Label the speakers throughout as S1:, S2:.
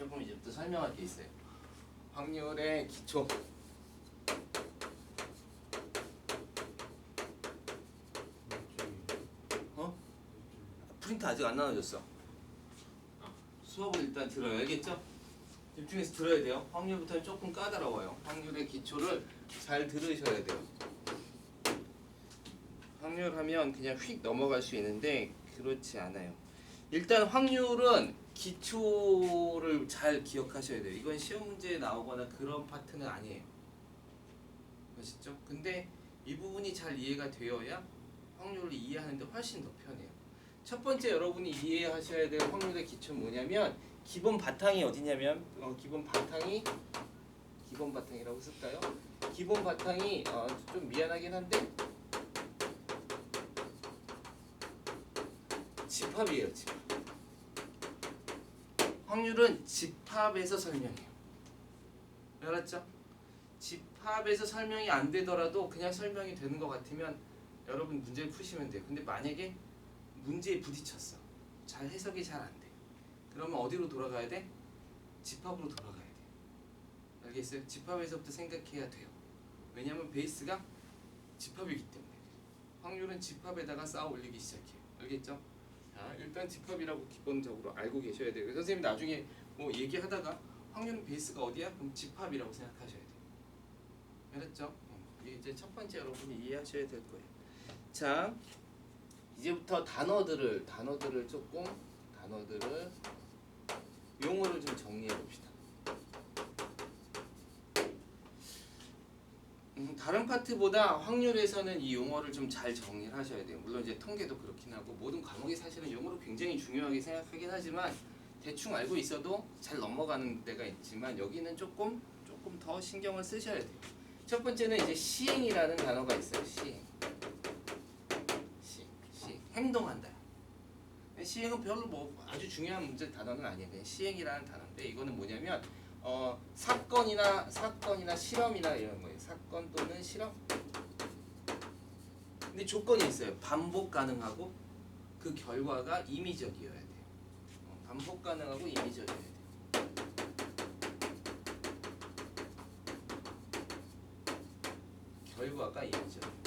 S1: 보면 이제부터 설명할 게 있어요. 확률의 기초. 프린트 아직 안 나눠졌어. 수업을 일단 들어요. 알겠죠? 집중해서 들어야 돼요. 확률부터는 조금 까다로워요. 확률의 기초를 잘 들으셔야 돼요. 확률 하면 그냥 휙 넘어갈 수 있는데 그렇지 않아요. 일단 확률은 기초를 잘 기억하셔야 돼요. 이건 시험 문제에 나오거나 그런 파트는 아니에요. 아시죠? 근데 이 부분이 잘 이해가 되어야 확률을 이해하는데 훨씬 더 편해요. 첫 번째 여러분이 이해하셔야 될 확률의 기초는 뭐냐면 기본 바탕이 어디냐면 기본 바탕이라고 쓸까요? 기본 바탕이 좀 미안하긴 한데 집합이에요. 집합. 확률은 집합에서 설명해요. 알았죠? 집합에서 설명이 안 되더라도 그냥 설명이 되는 것 같으면 여러분 문제를 푸시면 돼요. 근데 만약에 문제에 부딪혔어. 잘 해석이 잘 안 돼. 그러면 어디로 돌아가야 돼? 집합으로 돌아가야 돼. 알겠어요? 집합에서부터 생각해야 돼요. 왜냐하면 베이스가 집합이기 때문에. 확률은 집합에다가 쌓아 올리기 시작해요. 알겠죠? 자, 일단 집합이라고 기본적으로 알고 계셔야 돼요. 선생님 나중에 뭐 얘기하다가 확률은 베이스가 어디야? 그럼 집합이라고 생각하셔야 돼요. 알았죠? 이게 이제 첫 번째 여러분이 이해하셔야 될 거예요. 자, 이제부터 단어들을 조금 용어를 좀 정리해 봅시다. 다른 파트보다 확률에서는 이 용어를 좀 잘 정리를 하셔야 돼요. 물론 이제 통계도 그렇긴 하고 모든 과목이 사실은 용어를 굉장히 중요하게 생각하긴 하지만 대충 알고 있어도 잘 넘어가는 데가 있지만 여기는 조금 더 신경을 쓰셔야 돼요. 첫 번째는 이제 시행이라는 단어가 있어요. 시행. 행동한다. 시행은 별로 뭐 아주 중요한 문제 단어는 아니에요. 그냥 시행이라는 단어인데 이거는 뭐냐면 사건이나 실험이나 이런 거예요. 사건 또는 실험. 근데 조건이 있어요. 반복 가능하고 그 결과가 임의적이어야 돼요. 반복 가능하고 임의적이어야 돼요. 결과가 임의적이에요.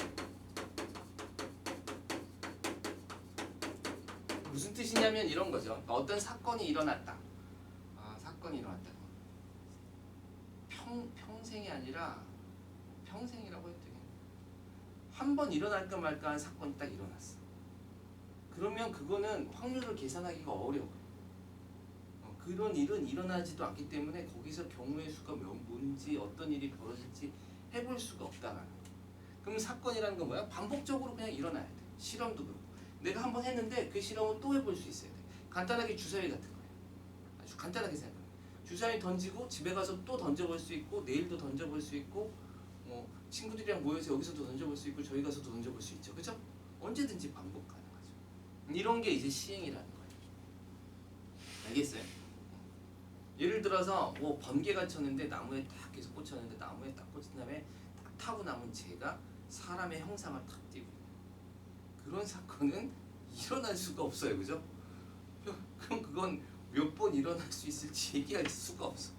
S1: 무슨 뜻이냐면 이런 거죠. 어떤 사건이 일어났다. 사건이 일어났다. 평생이 아니라 평생이라고 해도 되겠네. 한 번 일어날까 말까한 사건이 딱 일어났어. 그러면 그거는 확률을 계산하기가 어려워요. 그런 일은 일어나지도 않기 때문에 거기서 경우의 수가 뭔지 어떤 일이 벌어질지 해볼 수가 없다라는 거예요. 그럼 사건이라는 건 뭐야? 반복적으로 그냥 일어나야 돼. 실험도 그렇고. 내가 한번 했는데 그 실험을 또 해볼 수 있어야 돼. 간단하게 주사위 같은 거예요. 아주 간단하게 생각해요. 주사위 던지고 집에 가서 또 던져볼 수 있고 내일도 던져볼 수 있고 뭐 친구들이랑 모여서 여기서도 던져볼 수 있고 저희 가서도 던져볼 수 있죠. 그죠? 언제든지 반복 가능하죠. 이런 게 이제 시행이라는 거예요. 알겠어요? 예를 들어서 뭐 번개가 쳤는데 나무에 딱 계속 꽂혔는데 나무에 딱 꽂힌 다음에 딱 타고 남은 재가 사람의 형상을 탁 띄고 그런 사건은 일어날 수가 없어요. 그죠? 그럼 그건 몇 번 일어날 수 있을지 얘기할 수가 없어.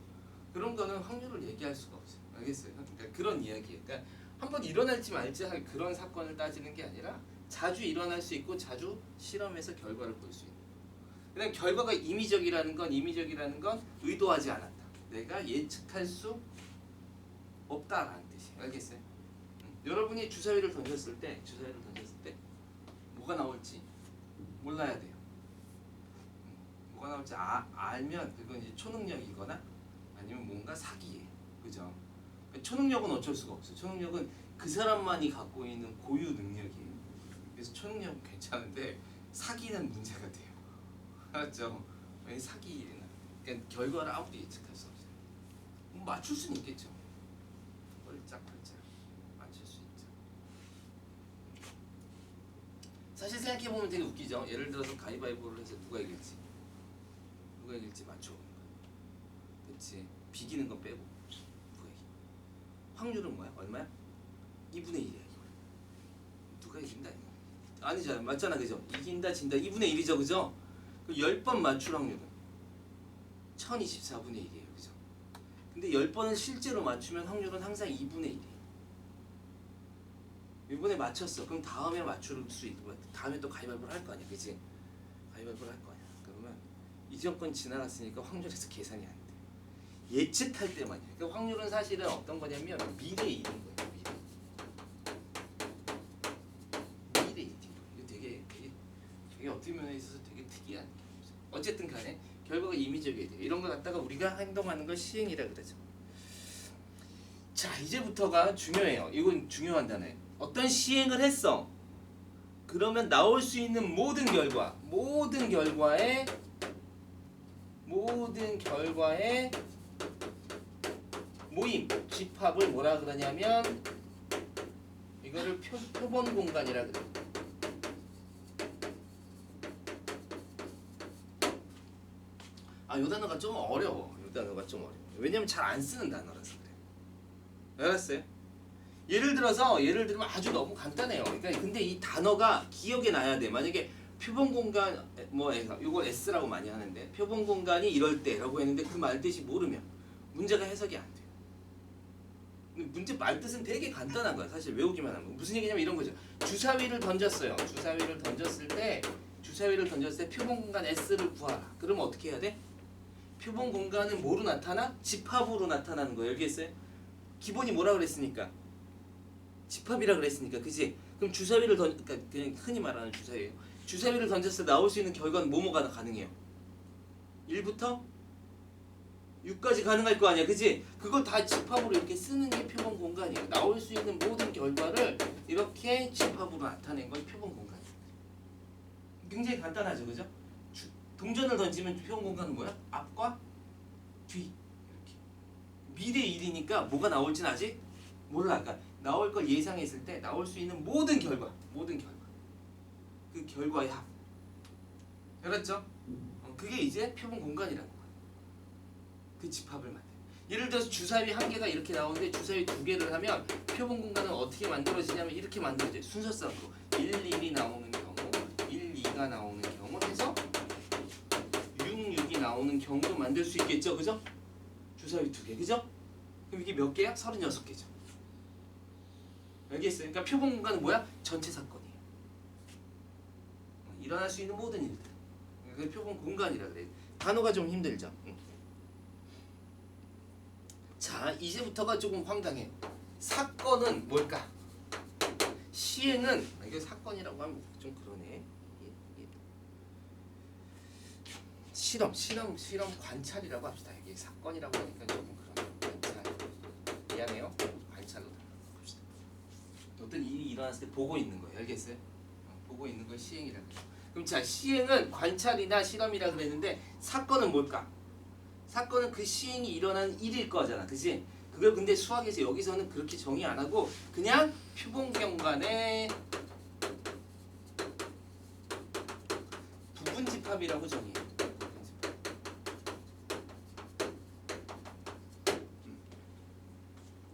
S1: 그런 거는 확률을 얘기할 수가 없어요. 알겠어요? 그러니까 그런 이야기예요. 그러니까 한번 일어날지 말지 할 그런 사건을 따지는 게 아니라 자주 일어날 수 있고 자주 실험해서 결과를 볼 수 있는. 그다음 결과가 임의적이라는 건 의도하지 않았다. 내가 예측할 수 없다라는 뜻이에요. 알겠어요? 여러분이 주사위를 던졌을 때 뭐가 나올지 몰라야 돼요. 뭐가 나올지 알면 그건 이제 초능력이거나 아니면 뭔가 사기예요. 그죠? 초능력은 어쩔 수가 없어요. 초능력은 그 사람만이 갖고 있는 고유 능력이에요. 그래서 초능력은 괜찮은데 사기는 문제가 돼요. 알았죠? 왜 사기나? 그러니까 결과를 아무도 예측할 수 없어요. 맞출 수는 있겠죠. 펄짝 맞출 수 있죠. 사실 생각해 보면 되게 웃기죠. 예를 들어서 가위바위보를 해서 누가 이길지 맞춰보는 거야. 그렇지. 비기는 건 빼고 누가 이겨. 확률은 뭐야? 얼마야? 2분의 1이야. 누가 이긴다 이거. 아니잖아. 맞잖아. 그죠? 이긴다 진다 2분의 1이죠. 그죠? 그 10번 맞출 확률은 1024분의 1이에요. 그죠? 근데 10번을 실제로 맞추면 확률은 항상 2분의 1이에요. 이번에 맞췄어. 그럼 다음에 맞출 수 있고 다음에 또 가위바위보를 할 거 아니야. 그치? 가위바위보를 할 거 아니야. 그러면 이전 건 지나갔으니까 확률에서 계산이 안 돼. 예측할 때만이야. 그러니까 확률은 사실은 어떤 거냐면 미래의 일인 거예요. 미래의 일인 거예요. 이거 되게 어떻게 면에 있어서 되게 특이한 게 어쨌든 간에 결과가 임의적이어야 돼요. 이런 거 갖다가 우리가 행동하는 걸 시행이라 그러죠. 자, 이제부터가 중요해요. 이건 중요한 단어예요. 어떤 시행을 했어. 그러면 나올 수 있는 모든 결과의 모임, 집합을 뭐라 그러냐면 이거를 표본 공간이라 그래요. 이 단어가 좀 어려워. 왜냐면 잘 안 쓰는 단어라서 그래. 알았어요? 예를 들면 아주 너무 간단해요. 그러니까 근데 이 단어가 기억에 나야 돼. 만약에 표본 공간 이거 S라고 많이 하는데 표본 공간이 이럴 때라고 했는데 그 말 뜻이 모르면 문제가 해석이 안 돼요. 문제 말 뜻은 되게 간단한 거야. 사실 외우기만 하면 무슨 얘기냐면 이런 거죠. 주사위를 던졌어요. 주사위를 던졌을 때 표본 공간 S를 구하라. 그러면 어떻게 해야 돼? 표본 공간은 뭐로 나타나? 집합으로 나타나는 거예요. 알겠어요? 기본이 뭐라 그랬으니까? 집합이라 그랬으니까, 그지? 그럼 그러니까 그냥 흔히 말하는 주사위예요. 주사위를 던졌을 때 나올 수 있는 결과는 뭐가 가능해요? 1부터 6까지 가능할 거 아니야, 그지? 그걸 다 집합으로 이렇게 쓰는 게 표본 공간이에요. 나올 수 있는 모든 결과를 이렇게 집합으로 나타낸 건 표본 공간이에요. 굉장히 간단하죠, 그죠? 동전을 던지면 표본 공간은 뭐야? 앞과 뒤. 이렇게. 미래 일이니까 뭐가 나올지는 아직 몰라. 그러니까 나올 걸 예상했을 때 나올 수 있는 모든 결과. 그 결과의 합. 알았죠? 그게 이제 표본 공간이라는 거야. 그 집합을 만들. 예를 들어서 주사위 한 개가 이렇게 나오는데 주사위 두 개를 하면 표본 공간은 어떻게 만들어지냐면 이렇게 만들어져요. 순서상으로 1, 1이 나오는 경우, 1, 2가 나오는 경우 해서 6, 6이 나오는 경우도 만들 수 있겠죠, 그죠? 주사위 두 개, 그죠? 그럼 이게 몇 개야? 36개죠. 알겠어요? 그러니까 표본 공간은 뭐야? 전체 사건이에요. 일어날 수 있는 모든 일들. 그 표본 공간이라 그래. 단어가 좀 힘들죠. 자, 이제부터가 조금 황당해. 사건은 뭘까? 시행은 이게 사건이라고 하면 좀 그러네. 실험 관찰이라고 합시다. 이게 사건이라고 하니까 조금 그러네. 관찰. 미안해요. 관찰로 합시다. 어떤 일이 일어났을 때 보고 있는 거예요. 알겠어요? 보고 있는 걸 시행이라고 해요. 그럼 자, 시행은 관찰이나 실험이라 그랬는데 사건은 뭘까? 사건은 그 시행이 일어난 일일 거잖아, 그지? 그걸 근데 수학에서 여기서는 그렇게 정의 안 하고 그냥 표본 공간의 부분 집합이라고 정의해.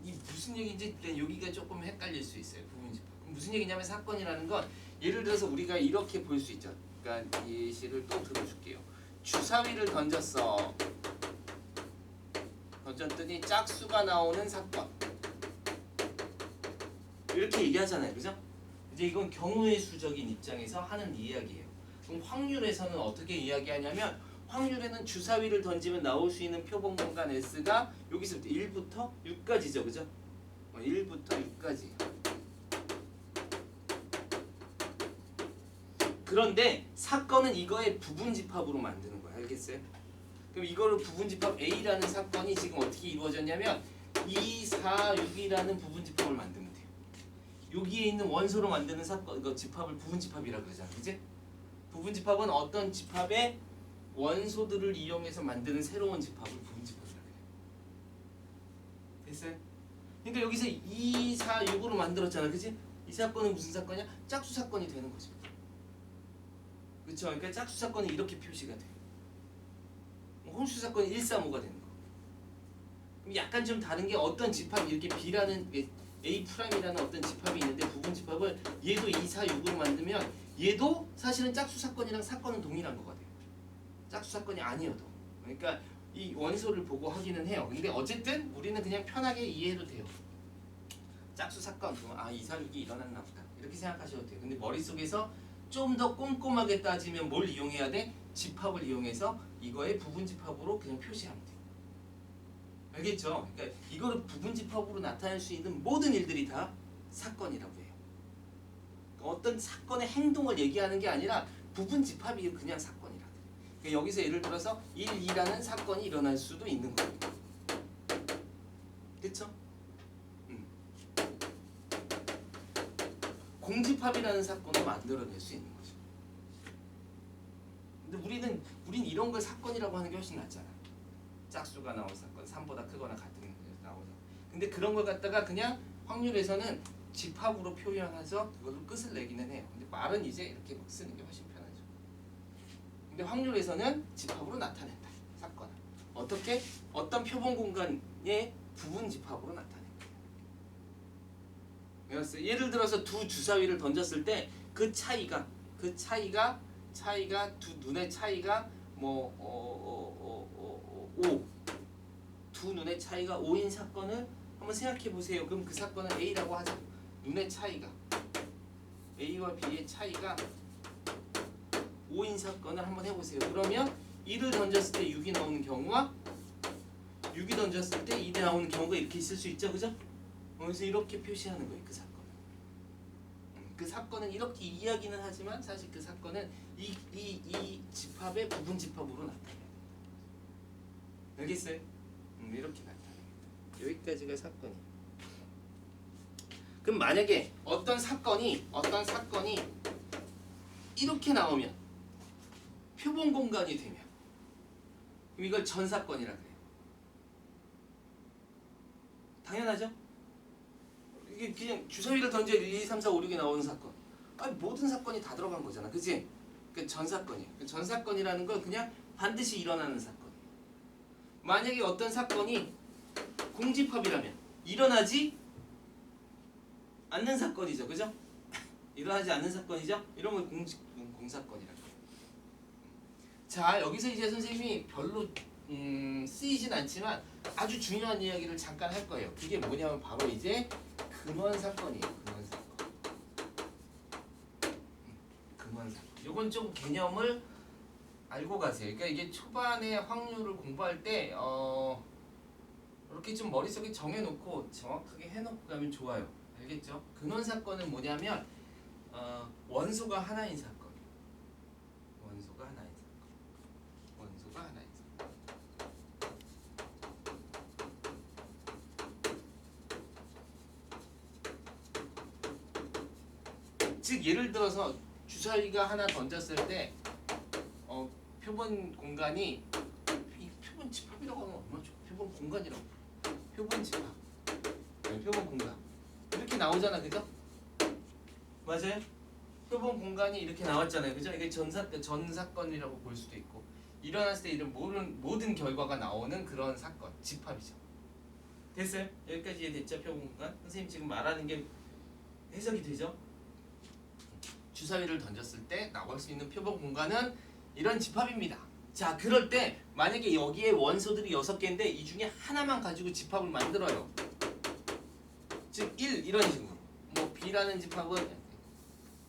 S1: 이 무슨 얘기인지 여기가 조금 헷갈릴 수 있어요. 부분 집합. 무슨 얘기냐면 사건이라는 건 예를 들어서 우리가 이렇게 볼 수 있죠. 그러니까 예시를 또 들어줄게요. 주사위를 던졌더니 짝수가 나오는 사건. 이렇게 얘기하잖아요, 그죠? 이제 이건 경우의 수적인 입장에서 하는 이야기예요. 그럼 확률에서는 어떻게 이야기하냐면 확률에는 주사위를 던지면 나올 수 있는 표본 공간 S가 여기서부터 1부터 6까지죠, 그죠? 1부터 6까지. 그런데 사건은 이거의 부분 집합으로 만드는 거야. 알겠어요? 그럼 이거를 부분 집합 A라는 사건이 지금 어떻게 이루어졌냐면 2, 4, 6이라는 부분 집합을 만들면 돼요. 여기에 있는 원소로 만드는 사건, 이거 집합을 부분 집합이라고 그러잖아. 그지? 부분 집합은 어떤 집합의 원소들을 이용해서 만드는 새로운 집합을 부분 집합이라고 해요. 됐어요? 그러니까 여기서 2, 4, 6으로 만들었잖아. 그지? 이 사건은 무슨 사건이야? 짝수 사건이 되는 거죠. 그렇죠? 그러니까 짝수 사건이 이렇게 표시가 돼. 홀수 사건이 1, 3, 5가 되는 거. 그럼 약간 좀 다른 게 어떤 집합 이렇게 B라는 A'이라는 어떤 집합이 있는데 부분 집합을 얘도 2, 4, 6으로 만들면 얘도 사실은 짝수 사건이랑 사건은 동일한 거가 돼요. 짝수 사건이 아니어도. 그러니까 이 원소를 보고 하기는 해요. 근데 어쨌든 우리는 그냥 편하게 이해해도 돼요. 짝수 사건, 이사육이 일어났나 보다. 이렇게 생각하셔도 돼요. 근데 머릿속에서 좀 더 꼼꼼하게 따지면 뭘 이용해야 돼? 집합을 이용해서 이거의 부분 집합으로 그냥 표시하면 돼요. 알겠죠? 그러니까 이거를 부분 집합으로 나타낼 수 있는 모든 일들이 다 사건이라고 해요. 어떤 사건의 행동을 얘기하는 게 아니라 부분 집합이 그냥 사건이라. 그러니까 여기서 예를 들어서 1, 2라는 사건이 일어날 수도 있는 거예요. 그렇죠? 공집합이라는 사건을 만들어낼 수 있는 거죠. 근데 우린 이런 걸 사건이라고 하는 게 훨씬 낫잖아. 짝수가 나온 사건, 3보다 크거나 같은 게 나오죠. 근데 그런 걸 갖다가 그냥 확률에서는 집합으로 표현해서 그걸로 끝을 내기는 해요. 근데 말은 이제 이렇게 막 쓰는 게 훨씬 편하죠. 근데 확률에서는 집합으로 나타낸다. 사건을. 어떻게? 어떤 표본 공간의 부분 집합으로 나타낸다. 예를 들어서 두 주사위를 던졌을 때 그 차이가 두 눈의 차이가 뭐 5. 두 눈의 차이가 5인 사건을 한번 생각해 보세요. 그럼 그 사건은 A라고 하자. 눈의 차이가 A와 B의 차이가 5인 사건을 한번 해보세요. 그러면 1을 던졌을 때 6이 나오는 경우와 6이 던졌을 때 2이 나오는 경우가 이렇게 있을 수 있죠, 그죠? 그래서 이렇게 표시하는 거예요, 그 사건을. 그 사건은 이렇게 이야기는 하지만 사실 그 사건은 이 집합의 부분 집합으로 나타나요. 알겠어요? 이렇게 나타납니다. 여기까지가 사건이. 그럼 만약에 어떤 사건이 이렇게 나오면 표본 공간이 되면 그럼 이걸 전사건이라 그래요. 당연하죠? 이게 그냥 주사위를 던져 1, 2, 3, 4, 5, 6이 나오는 사건. 모든 사건이 다 들어간 거잖아, 그치? 그 전사건이에요. 그 전사건이라는 건 그냥 반드시 일어나는 사건. 만약에 어떤 사건이 공집합이라면 일어나지 않는 사건이죠, 그죠? 일어나지 않는 사건이죠? 이런 걸 공사건이라고 해요. 자, 여기서 이제 선생님이 별로 쓰이진 않지만 아주 중요한 이야기를 잠깐 할 거예요. 그게 뭐냐면 바로 이제 근원 사건이에요. 근원 사건. 근원 사건. 요건 좀 개념을 알고 가세요. 그러니까 이게 초반에 확률을 공부할 때 이렇게 좀 머릿속에 정해놓고 정확하게 해놓고 가면 좋아요. 알겠죠? 근원 사건은 뭐냐면 원소가 하나인 사건. 원소가 하나인 사건. 원소가 하나인 사건. 즉 예를 들어서 주사위가 하나 던졌을 때 표본 공간이 표본 집합이라고 하면 얼마나 좋아? 표본 공간이라고. 표본 집합. 표본 공간. 이렇게 나오잖아, 그죠? 맞아요? 표본 공간이 이렇게 나왔잖아요, 그죠? 이게 전 사건이라고 볼 수도 있고 일어났을 때 이런 모든 결과가 나오는 그런 사건, 집합이죠. 됐어요? 여기까지 이해됐죠? 표본 공간? 선생님 지금 말하는 게 해석이 되죠? 주사위를 던졌을 때 나올 수 있는 표본 공간은 이런 집합입니다. 자, 그럴 때 만약에 여기에 원소들이 6개인데 이 중에 하나만 가지고 집합을 만들어요. 즉 1 이런 식으로. 뭐 B라는 집합은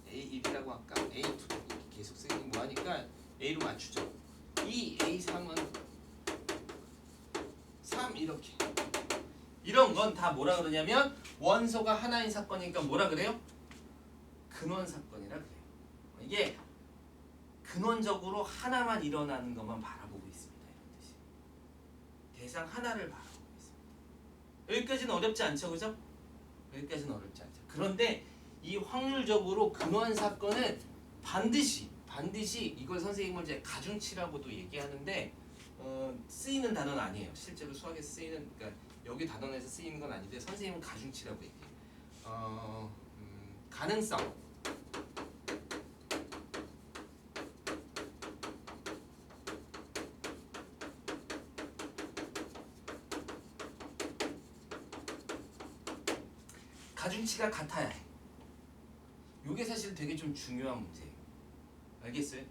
S1: A1이라고 할까? A2 이렇게 계속 쓰기 뭐하니까 A로 맞추죠. 2, A3은 3 이렇게. 이런 건 다 뭐라 그러냐면 원소가 하나인 사건이니까 뭐라 그래요? 근원 사건이라 그래요. 이게 근원적으로 하나만 일어나는 것만 바라보고 있습니다. 이런 뜻이. 대상 하나를 바라보고 있습니다. 여기까지는 어렵지 않죠, 그죠? 여기까지는 어렵지 않죠. 그런데 이 확률적으로 근원 사건은 반드시 이걸 선생님은 이제 가중치라고도 얘기하는데 쓰이는 단어는 아니에요. 실제로 수학에서 쓰이는, 그러니까 여기 단원에서 쓰이는 건 아닌데 선생님은 가중치라고 얘기해요. 가능성. 가중치가 같아야 해. 이게 사실 되게 좀 중요한 문제예요. 알겠어요?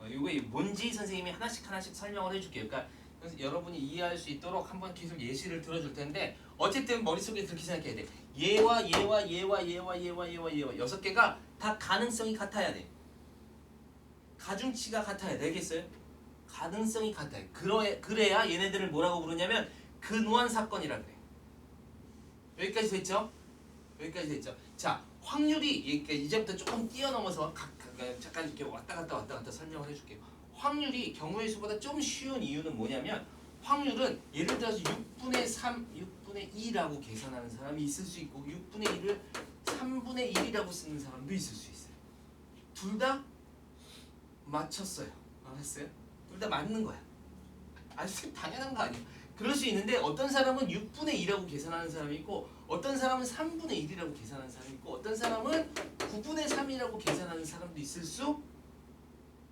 S1: 이게 뭔지 선생님이 하나씩 설명을 해줄게요. 그러니까 그래서 여러분이 이해할 수 있도록 한번 계속 예시를 들어줄 텐데 어쨌든 머릿속에 그렇게 생각해야 돼. 얘와 얘와 얘와 얘와 얘와 얘와 얘와 6개가 다 가능성이 같아야 돼. 가중치가 같아야 되겠어요? 가능성이 같아요. 그래야 얘네들을 뭐라고 부르냐면 근원 사건이라 그래. 여기까지 됐죠? 여기까지 됐죠? 자, 확률이 이제부터 조금 뛰어넘어서 잠깐 이렇게 왔다 갔다 설명을 해줄게요. 확률이 경우의 수보다 좀 쉬운 이유는 뭐냐면 확률은 예를 들어서 6분의 3, 6분의 2라고 계산하는 사람이 있을 수 있고 6분의 1을 3분의 1이라고 쓰는 사람도 있을 수 있어요. 둘 다 맞췄어요. 알았어요? 둘 다 맞는 거야. 아주 당연한 거 아니에요. 그럴 수 있는데 어떤 사람은 6분의 2라고 계산하는 사람이 있고 어떤 사람은 3분의 1이라고 계산하는 사람이 있고 어떤 사람은 9분의 3이라고 계산하는 사람도 있을 수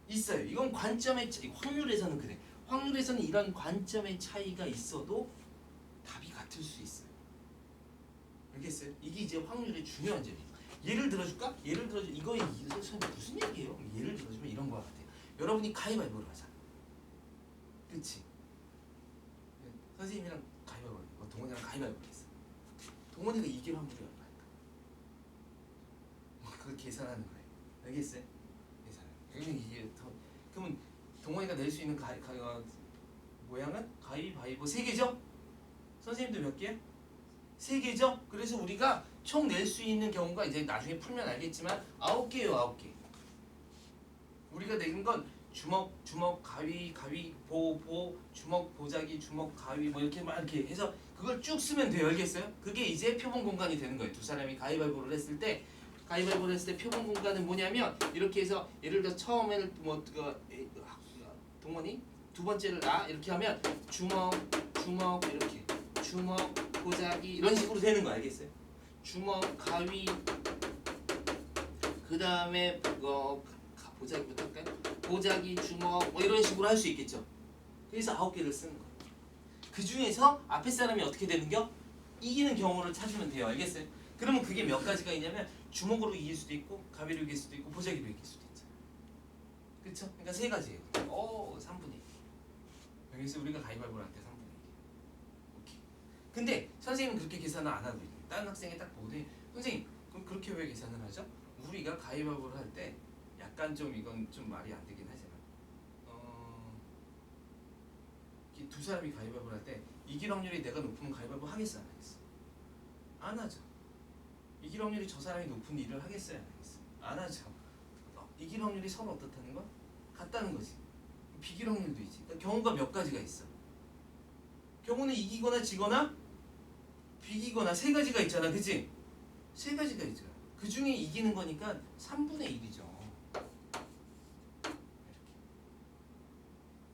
S1: 있어요. 이건 관점의 차이. 확률에서는 그래. 확률에서는 이런 관점의 차이가 있어도 답이 같을 수 있어요. 알겠어요? 이게 이제 확률의 중요한 점이에요. 예를 들어줄까? 예를 들어줘. 이거 무슨 얘기예요? 예를 들어주면 이런 거 같아요. 여러분이 가위바위보를 하잖아. 그치? 선생님이랑 가위바위보, 동원이랑 가위바위보를 했어. 동원이가 이길 확률이 얼마일까? 그걸 계산하는 거예요. 알겠어요? 계산. 이게 그러면 동원이가 낼 수 있는 모양은 가위바위보 3개죠? 선생님도 몇 개야? 3개죠? 그래서 우리가 총 낼 수 있는 경우가 이제 나중에 풀면 알겠지만 9개예요. 9개. 우리가 내는 건 주먹, 가위, 보, 주먹, 보자기, 주먹, 가위 뭐 이렇게 막 이렇게 해서 그걸 쭉 쓰면 돼요. 알겠어요? 그게 이제 표본 공간이 되는 거예요. 두 사람이 가위바위보를 했을 때 표본 공간은 뭐냐면 이렇게 해서 예를 들어 처음에는 동원이 두 번째를 나 이렇게 하면 주먹 이렇게 주먹, 보자기 이런 식으로 되는 거 알겠어요? 주먹, 가위 그 다음에 보자기부터 할까요? 보자기, 주먹 뭐 이런 식으로 할 수 있겠죠. 그래서 9개를 쓰는 거예요. 그 중에서 앞에 사람이 어떻게 되는겨? 이기는 경우를 찾으면 돼요. 알겠어요? 그러면 그게 몇 가지가 있냐면 주먹으로 이길 수도 있고 가위로 이길 수도 있고 보자기로 이길 수도 있죠. 그쵸? 그러니까 3가지예요. 3분의 1. 여기서 우리가 가위바위보를 할 때 3분의 1. 오케이. 근데 선생님은 그렇게 계산을 안 하고 있는 다른 학생이 딱 보더니 선생님 그럼 그렇게 왜 계산을 하죠? 우리가 가위바위보를 할 때 약간 좀 이건 좀 말이 안 되긴 하지만 두 사람이 가위바위보를 할 때 이길 확률이 내가 높으면 가위바위보 하겠어 안 하겠어? 안 하죠. 이길 확률이 저 사람이 높은 일을 하겠어요 안 하겠어? 안 하죠. 이길 확률이 서로 어떻다는 건? 같다는 거지. 비길 확률도 있지. 그러니까 경우가 몇 가지가 있어. 경우는 이기거나 지거나 비기거나 3가지가 있잖아. 그치? 3가지가 있잖아. 그 중에 이기는 거니까 3분의 1이죠.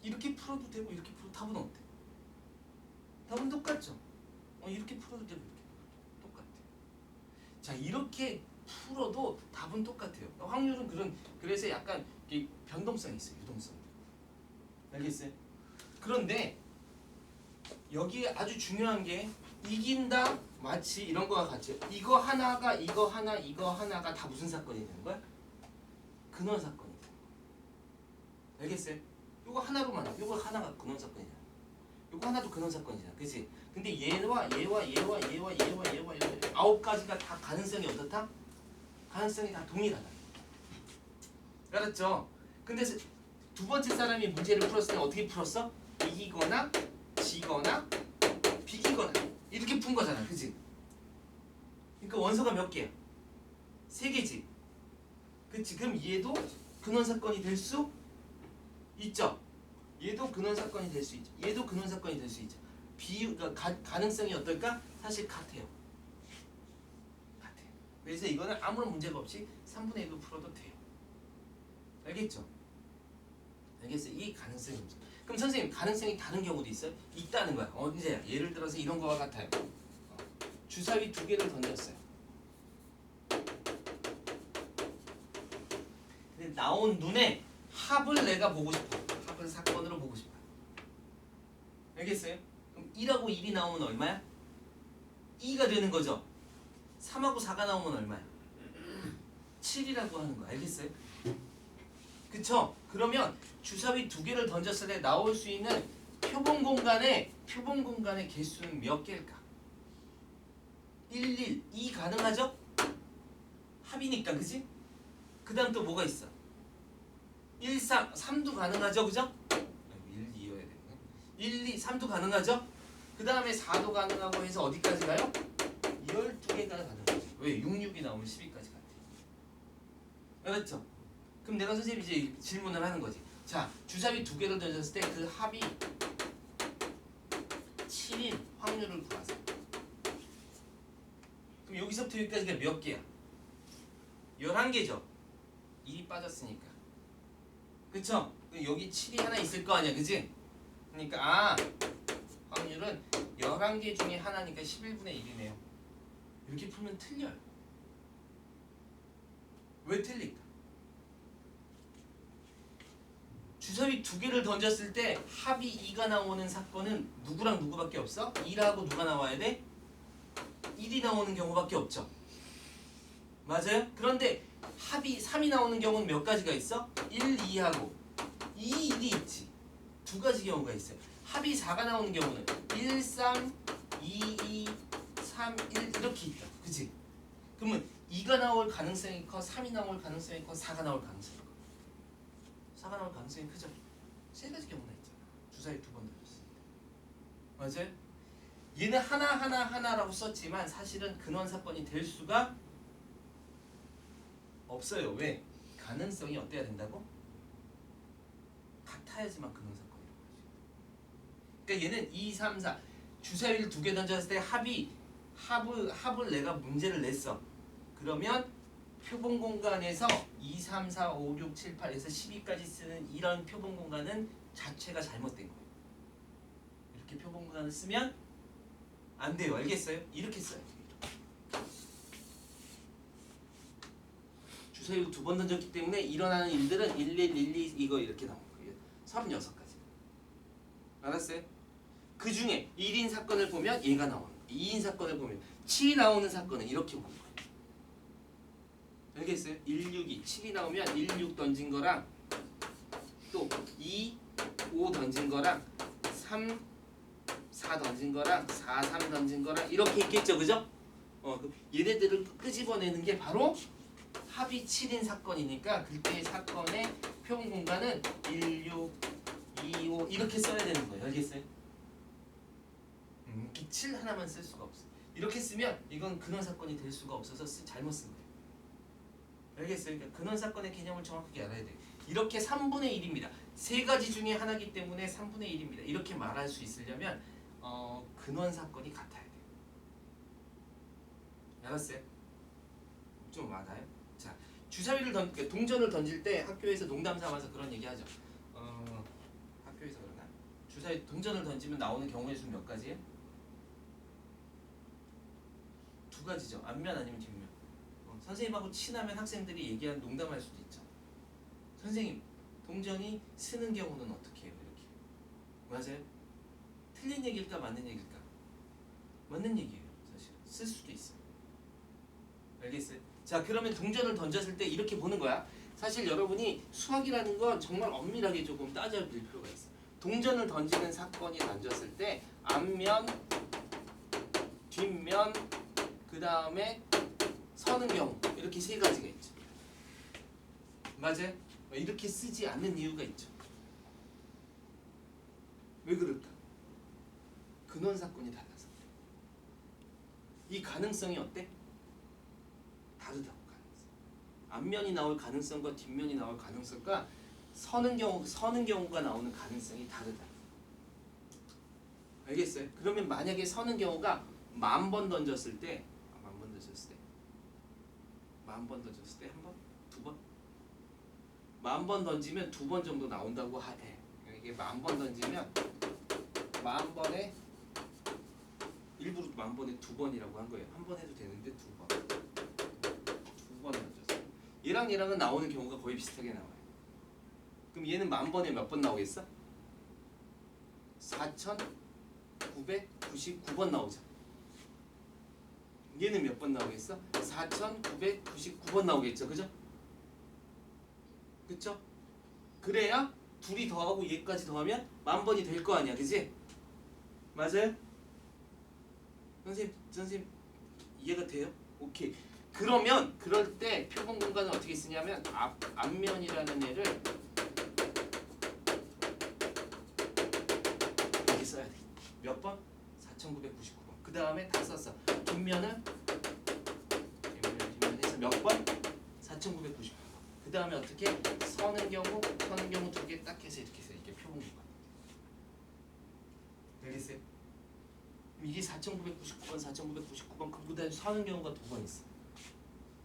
S1: 이렇게 풀어도 되고 이렇게 풀어도 답은 어때? 답은 똑같죠? 이렇게 풀어도 되고 이렇게 풀어도 똑같아. 자, 이렇게 풀어도 답은 똑같아요. 확률은 그래서 약간 변동성이 있어요. 유동성. 알겠어요? 그런데 여기에 아주 중요한 게 이긴다 마치 이런 거와 같이 이거 하나가 다 무슨 사건이 되는 거야? 근원 사건이 되는 거야. 알겠어요? 이거 하나로만 이거 하나가 근원 사건이잖아. 이거 하나도 근원 사건이잖아. 그치? 근데 얘와 9가지가 다 가능성이 어떻다? 가능성이 다 동일하다. 알았죠? 근데 두 번째 사람이 문제를 풀었을 때 어떻게 풀었어? 이기거나 지거나 비기거나 이렇게 푼 거잖아. 그치? 그러니까 원소가 몇 개야? 3개지. 그치? 그럼 얘도 근원 사건이 될 수 있죠? 얘도 근원 사건이 될 수 있죠. 얘도 근원 사건이 될 수 있죠. 그러니까 가능성이 어떨까? 사실 같아요. 그래서 이거는 아무런 문제가 없이 3분의 1로 풀어도 돼요. 알겠죠? 알겠어요? 이 가능성이 없죠. 그럼 선생님 가능성이 다른 경우도 있어요? 있다는 거야. 언제야? 예를 들어서 이런 거와 같아요. 주사위 2개를 던졌어요. 근데 나온 눈에 합을 내가 보고 싶어. 합을 사건으로 보고 싶어. 알겠어요? 그럼 2하고 1이 나오면 얼마야? 2가 되는 거죠. 3하고 4가 나오면 얼마야? 7이라고 하는 거 알겠어요? 그쵸? 그러면 주사위 2개를 던졌을 때 나올 수 있는 표본 공간의 개수는 몇 개일까? 1, 2 가능하죠? 합이니까 그지? 그 다음 또 뭐가 있어? 1, 3도 가능하죠 그죠? 1, 2여야 되네. 1, 2, 3도 가능하죠? 그 다음에 4도 가능하고 해서 어디까지 가요? 12개가 가능하죠. 왜? 6, 6이 나오면 12까지 간대. 알았죠? 그럼 내가 선생님 이제 질문을 하는 거지. 자, 주사위 2개를 던졌을 때 그 합이 7인 확률을 구하세요. 그럼 여기서부터 여기까지가 몇 개야? 11개죠? 1이 빠졌으니까. 그쵸? 그럼 여기 7이 하나 있을 거 아니야, 그지? 그러니까 확률은 11개 중에 하나니까 11분의 1이네요. 이렇게 풀면 틀려요. 왜 틀릴까? 주사위 2개를 던졌을 때 합이 2가 나오는 사건은 누구랑 누구밖에 없어? 2라고 누가 나와야 돼? 1이 나오는 경우밖에 없죠. 맞아요? 그런데 합이 3이 나오는 경우는 몇 가지가 있어? 1, 2하고 2, 1이 있지. 두 가지 경우가 있어요. 합이 4가 나오는 경우는 1, 3, 2, 2, 3, 1 이렇게 있다. 그치? 그러면 2가 나올 가능성이 커? 3이 나올 가능성이 커? 4가 나올 가능성이 커? 4가 나올 가능성이 크죠? 세 가지 경우나 있잖아. 주사위 2번 던졌을 때. 맞아요? 얘는 하나라고 썼지만 사실은 근원 사건이 될 수가 없어요. 왜? 가능성이 어때야 된다고? 같아야지만 근원 사건이라고 하죠. 그러니까 얘는 2, 3, 4 주사위를 2개 던졌을 때 합을 내가 문제를 냈어. 그러면 표본 공간에서 2, 3, 4, 5, 6, 7, 8에서 12까지 쓰는 이런 표본 공간은 자체가 잘못된 거예요. 이렇게 표본 공간을 쓰면 안 돼요. 알겠어요? 이렇게 써요. 주사위 2번 던졌기 때문에 일어나는 일들은 1, 1, 1, 2 이거 이렇게 나온 거예요. 36가지. 알았어요? 그 중에 1인 사건을 보면 얘가 나오는 거예요. 2인 사건을 보면 7이 나오는 사건은 이렇게 오는 거예요. 알겠어요? 1, 6이 7이 나오면 1, 6 던진 거랑 또 2, 5 던진 거랑 3, 4 던진 거랑 4, 3 던진 거랑 이렇게 있겠죠, 그죠? 얘네들을 끄집어내는 게 바로 합이 7인 사건이니까 그때의 사건의 표본 공간은 1, 6, 2, 5 이렇게 써야 되는 거예요. 알겠어요? 7 하나만 쓸 수가 없어. 이렇게 쓰면 이건 근원 사건이 될 수가 없어서 잘못 쓴 거예요. 알겠어요? 그러니까 근원 사건의 개념을 정확하게 알아야 돼요. 이렇게 3분의 1입니다. 세 가지 중에 하나이기 때문에 3분의 1입니다. 이렇게 말할 수 있으려면 근원 사건이 같아야 돼요. 알았어요? 좀 와닿아요? 자, 주사위를 동전을 던질 때 학교에서 농담 삼아서 그런 얘기 하죠. 학교에서 그러나? 주사위 동전을 던지면 나오는 경우의 수 몇 가지예요? 2가지죠. 앞면 아니면 뒷면. 선생님하고 친하면 학생들이 얘기하는 농담할 수도 있죠. 선생님, 동전이 쓰는 경우는 어떻게 해요? 이렇게. 맞아요? 틀린 얘기일까 맞는 얘기일까? 맞는 얘기예요. 사실 쓸 수도 있어요. 알겠어요? 자, 그러면 동전을 던졌을 때 이렇게 보는 거야. 사실 여러분이 수학이라는 건 정말 엄밀하게 조금 따져볼 필요가 있어요. 동전을 던지는 사건이 던졌을 때 앞면, 뒷면, 그 다음에 서는 경우 이렇게 세 가지가 있죠. 맞아요? 이렇게 쓰지 않는 이유가 있죠. 왜 그럴까? 근원 사건이 달라서. 이 가능성이 어때? 다르다고. 가능성. 앞면이 나올 가능성과 뒷면이 나올 가능성과 서는 경우가 나오는 가능성이 다르다. 알겠어요? 그러면 만약에 서는 경우가 10,000번 던졌을 때, 10,000번 던졌을 때, 10,000번 던졌을 때 한 번, 두 번, 10,000번 던지면 2번 정도 나온다고 하대. 이게 10,000번 던지면 10,000번에 일부러 10,000번에 2번이라고 한 거예요. 한 번 해도 되는데 2번. 2번 던졌어요. 얘랑은 나오는 경우가 거의 비슷하게 나와요. 그럼 얘는 10,000번에 몇 번 나오겠어? 4,999번 나오죠. 얘는 몇 번 나오겠어? 4,999번 나오겠죠. 그죠? 그쵸? 그래야 둘이 더하고 얘까지 더하면 10,000번이 될 거 아니야, 그지? 맞아요? 선생님 이해가 돼요? 오케이. 그러면 그럴 때 표본 공간을 어떻게 쓰냐면 앞면이라는 애를 이렇게 써야 돼. 몇 번? 4999번. 그 다음에 다 썼어. 뒷면은 뒷면에서 몇 번? 4999번. 그 다음에 어떻게? 서는 경우 두 개 딱 해서 이렇게 해서 이게 표본 공간. 알겠어요? 이게 4999번, 4999번. 그 다음에 서는 경우가 2번 있어.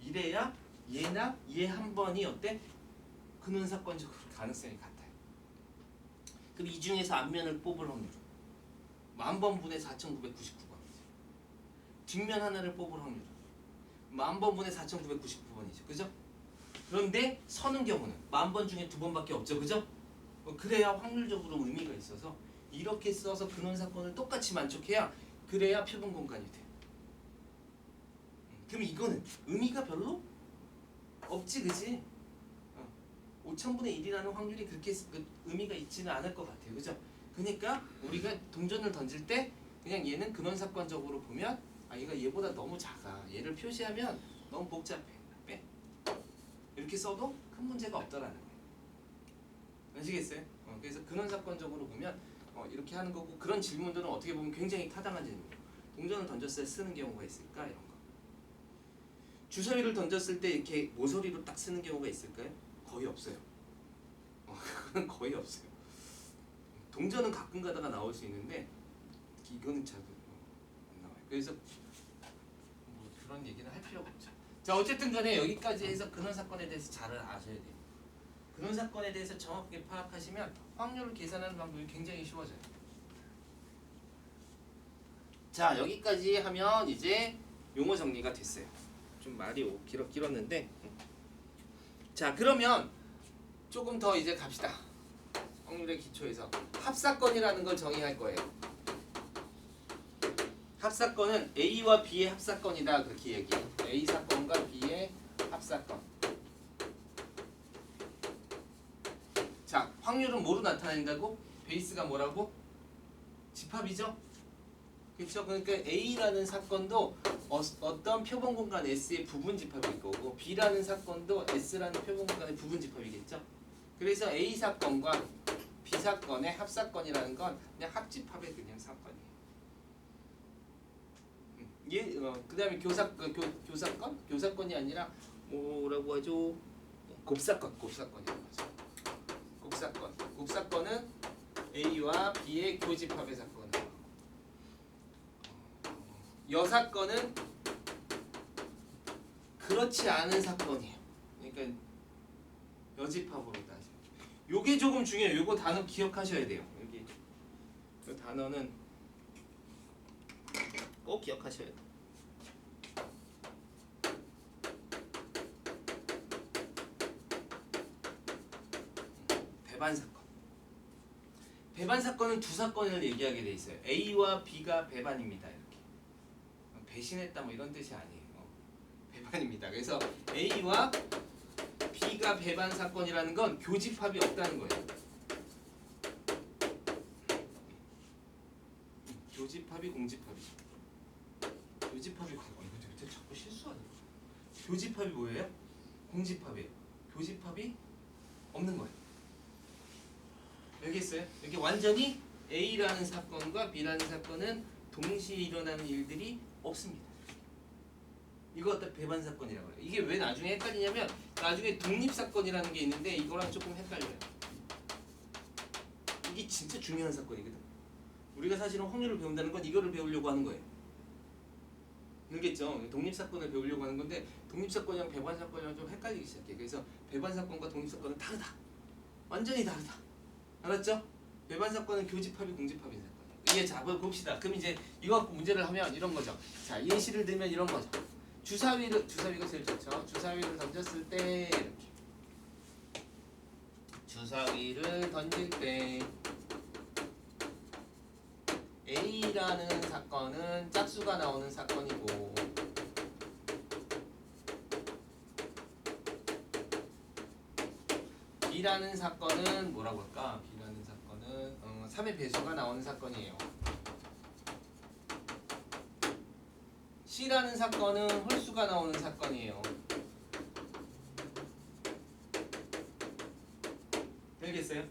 S1: 이래야 얘나 얘 한 번이 어때? 근원사건적으로 가능성이 같아요. 그럼 이 중에서 앞면을 뽑을 확률 10,000번분의 4,999번이죠. 뒷면 하나를 뽑을 확률 10,000번분의 4,999번이죠. 그죠? 그런데 서는 경우는 10,000번 중에 2번밖에 없죠. 그죠? 그래야 확률적으로 의미가 있어서 이렇게 써서 근원사건을 똑같이 만족해야 그래야 표본 공간이 돼. 그럼 이거는 의미가 별로 없지, 그지? 5,000분의 1이라는 확률이 그렇게 의미가 있지는 않을 것 같아요, 그죠? 그러니까 우리가 동전을 던질 때 그냥 얘는 근원사건적으로 보면 얘가 얘보다 너무 작아. 얘를 표시하면 너무 복잡해. 빼. 이렇게 써도 큰 문제가 없다라는 거예요. 아시겠어요? 그래서 근원사건적으로 보면 이렇게 하는 거고 그런 질문들은 어떻게 보면 굉장히 타당한 질문이에요. 동전을 던졌을 때 쓰는 경우가 있을까? 이런 거. 주사위를 던졌을 때 이렇게 모서리로 딱 쓰는 경우가 있을까요? 거의 없어요. 그건 거의 없어요. 동전은 가끔 가다가 나올 수 있는데 이거는 잘 안 나와요. 그래서 뭐 그런 얘기는 할 필요가 없죠. 자, 어쨌든 간에 여기까지 해서 근원사건에 대해서 잘 아셔야 돼요. 근원사건에 대해서 정확하게 파악하시면 확률을 계산하는 방법이 굉장히 쉬워져요. 자, 여기까지 하면 이제 용어 정리가 됐어요. 좀 말이 길었는데 자, 그러면 조금 더 이제 갑시다. 확률의 기초에서 합사건이라는 걸 정의할 거예요. 합사건은 A와 B의 합사건이다 그렇게 얘기해요. A 사건과 B의 합사건. 자, 확률은 뭐로 나타낸다고? 베이스가 뭐라고? 집합이죠? 그렇죠? 그러니까 A라는 사건도 어떤 표본 공간 S의 부분 집합일 거고 B라는 사건도 S라는 표본 공간의 부분 집합이겠죠? 그래서 A 사건과 B 사건의 합사건이라는 건 그냥 합집합의 그냥 사건이에요. 그다음에 교사건? 교사건이 아니라 뭐라고 하죠? 곱사건이라고 하죠. 곱사건은 A와 B의 교집합의 사건을. 여사건은 그렇지 않은 사건이에요. 그러니까 여집합으로 따지면. 요게 조금 중요해요. 요거 단어 기억하셔야 돼요. 여기 이 단어는 꼭 기억하셔야 돼요. 배반 사건. 배반 사건은 두 사건을 얘기하게 돼 있어요. A와 B가 배반입니다. 이렇게. 배신했다 뭐 이런 뜻이 아니에요. 배반입니다. 그래서 A와 B가 배반 사건이라는 건 교집합이 없다는 거예요. 교집합이 공집합이죠. 교집합이 이거 자꾸 실수하네. 교집합이 뭐예요? 공집합이에요. 교집합이 없는 거예요. 알겠어요? 이렇게 완전히 A라는 사건과 B라는 사건은 동시에 일어나는 일들이 없습니다. 이거 갖다 배반 사건이라고 해요. 이게 왜 나중에 헷갈리냐면 나중에 독립 사건이라는 게 있는데 이거랑 조금 헷갈려요. 이게 진짜 중요한 사건이거든. 우리가 사실은 확률을 배운다는 건 이거를 배우려고 하는 거예요. 알겠죠? 독립 사건을 배우려고 하는 건데 독립 사건이랑 배반 사건이랑 좀 헷갈리기 시작해. 그래서 배반 사건과 독립 사건은 다르다. 완전히 다르다. 알았죠? 배반 사건은 교집합이 공집합인 사건. 이게 잡아 봅시다. 그럼 이제 이거 갖고 문제를 하면 이런 거죠. 자, 예시를 들면 이런 거죠. 주사위가 제일 좋죠. 주사위를 던졌을 때 이렇게. 주사위를 던질 때 A라는 사건은 짝수가 나오는 사건이고 B라는 사건은 뭐라고 할까? B라는 사건은 3의 배수가 나오는 사건이에요. C라는 사건은 홀수가 나오는 사건이에요. 알겠어요?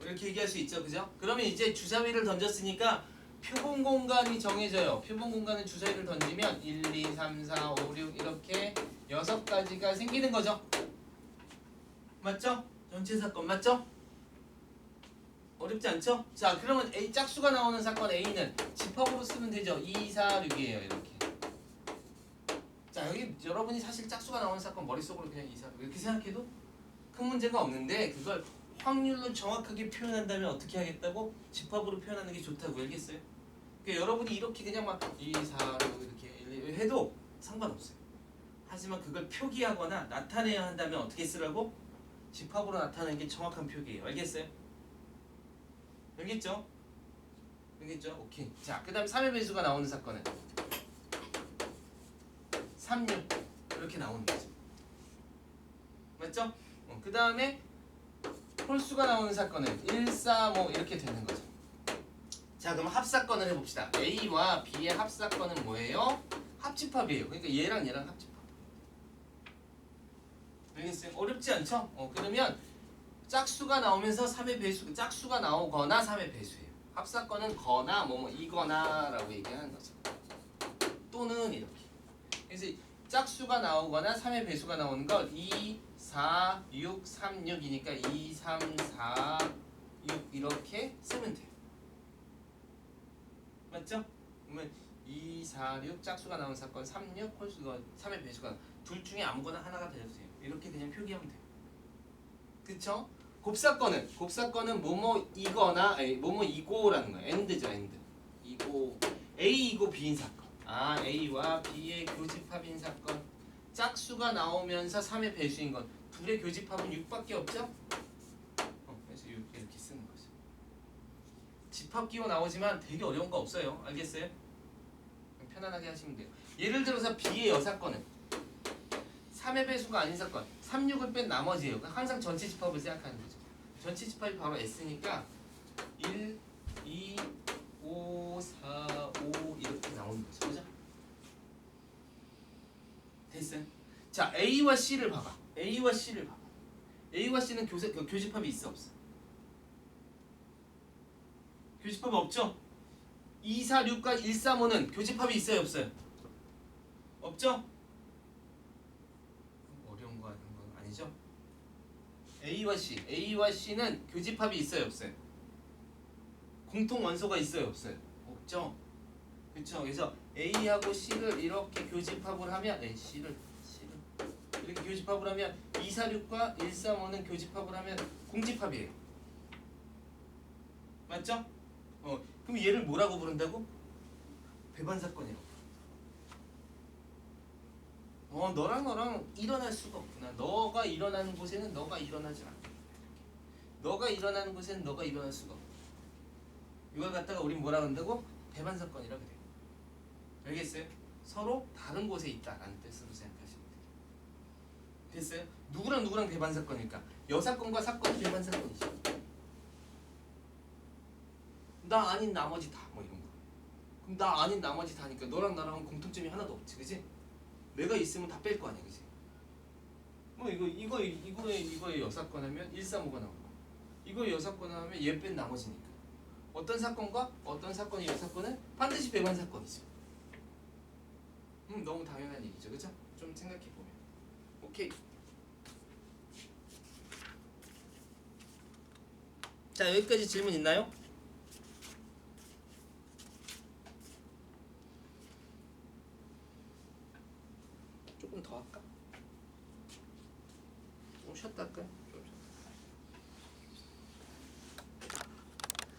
S1: 이렇게 얘기할 수 있죠, 그죠? 그러면 이제 주사위를 던졌으니까 표본 공간이 정해져요. 표본 공간은 주사위를 던지면 1, 2, 3, 4, 5, 6 이렇게 6가지가 생기는 거죠. 맞죠? 전체 사건 맞죠? 어렵지 않죠? 자, 그러면 A 짝수가 나오는 사건 A는 집합으로 쓰면 되죠. 2, 4, 6이에요. 이렇게. 자, 여기 여러분이 사실 짝수가 나오는 사건 머릿속으로 그냥 2, 4, 6 이렇게 생각해도 큰 문제가 없는데 그걸 확률로 정확하게 표현한다면 어떻게 하겠다고? 집합으로 표현하는 게 좋다고 알겠어요? 그러니까 여러분이 이렇게 그냥 막 2, 4, 6 이렇게 1, 2 해도 상관없어요. 하지만 그걸 표기하거나 나타내야 한다면 어떻게 쓰라고? 집합으로 나타내는 게 정확한 표기예요. 알겠어요? 알겠죠? 알겠죠? 오케이. 자, 그 다음 3의 배수가 나오는 사건은 3, 6 이렇게 나오는 거죠. 맞죠? 그 다음에 홀수가 나오는 사건은 1, 4, 5 이렇게 되는 거죠. 자, 그럼 합사건을 해봅시다. A와 B의 합사건은 뭐예요? 합집합이에요. 그러니까 얘랑 얘랑 합집합. 알겠어요? 어렵지 않죠? 그러면 짝수가 나오면서 3의 배수, 짝수가 나오거나 3의 배수예요. 합사건은 거나 뭐뭐 이거나 라고 얘기하는 거죠. 또는 이렇게. 그래서 짝수가 나오거나 3의 배수가 나오는 걸 2, 4, 6, 3, 6이니까 2, 3, 4, 6 이렇게 쓰면 돼요. 맞죠? 그러면 2, 4, 6 짝수가 나오는 사건 3, 6 홀수가 3의 배수가 둘 중에 아무거나 하나가 되어주세요. 이렇게 그냥 표기하면 돼요. 그쵸? 곱사건은 뭐뭐이거나 뭐뭐이고라는 거예요. and죠, and. 이고 A이고 B인 사건. A와 B의 교집합인 사건. 짝수가 나오면서 3의 배수인 건 둘의 교집합은 6밖에 없죠? 그래서 6 이렇게 쓰는 거죠. 집합기호 나오지만 되게 어려운 거 없어요. 알겠어요? 편안하게 하시면 돼요. 예를 들어서 B의 여사건은 3의 배수가 아닌 사건 3, 6을 뺀 나머지예요. 항상 전체 집합을 생각하는 거죠. 전체 집합이 바로 S니까 1, 2, 5, 4, 5 이렇게 나오는 거죠. 그죠? 됐어요? 자, A와 C를 봐봐. A와 C는 교집합이 있어 없어? 교집합 없죠? 2, 4, 6과 1, 3, 5는 교집합이 있어요 없어요? 없죠? 어려운 거 하는 건 아니죠? A와 C는 교집합이 있어요 없어요? 공통 원소가 있어요 없어요? 없죠? 그렇죠? 그래서 A하고 C를 이렇게 교집합을 하면 C를 이렇게 교집합을 하면 2, 4, 6과 1, 3, 5는 교집합을 하면 공집합이에요. 맞죠? 그럼 얘를 뭐라고 부른다고? 배반사건이라고. 너랑 일어날 수가 없구나. 너가 일어나는 곳에는 너가 일어나지 않아. 너가 일어나는 곳에는 너가 일어날 수가 없고. 이걸 갖다가 우린 뭐라 한다고? 배반사건이라고 그래요. 알겠어요? 서로 다른 곳에 있다라는 뜻으로 생각하시면 돼요. 됐어요? 누구랑 배반사건일까? 여사건과 사건이 배반사건이죠. 나 아닌 나머지 다 뭐 이런 거. 그럼 나 아닌 나머지 다니까 너랑 나랑은 공통점이 하나도 없지, 그지? 내가 있으면 다 뺄 거 아니야, 그지? 뭐 이거의 여사건 하면 1, 3, 5가 나오고 이거의 여사건 하면 얘 뺀 나머지니까 어떤 사건과 어떤 사건의 여사건은 반드시 배반사건이죠. 너무 당연한 얘기죠, 그죠? 좀 생각해 보면. 오케이. 자, 여기까지 질문 있나요? 조금 더 할까? 좀 쉬었다 할까요?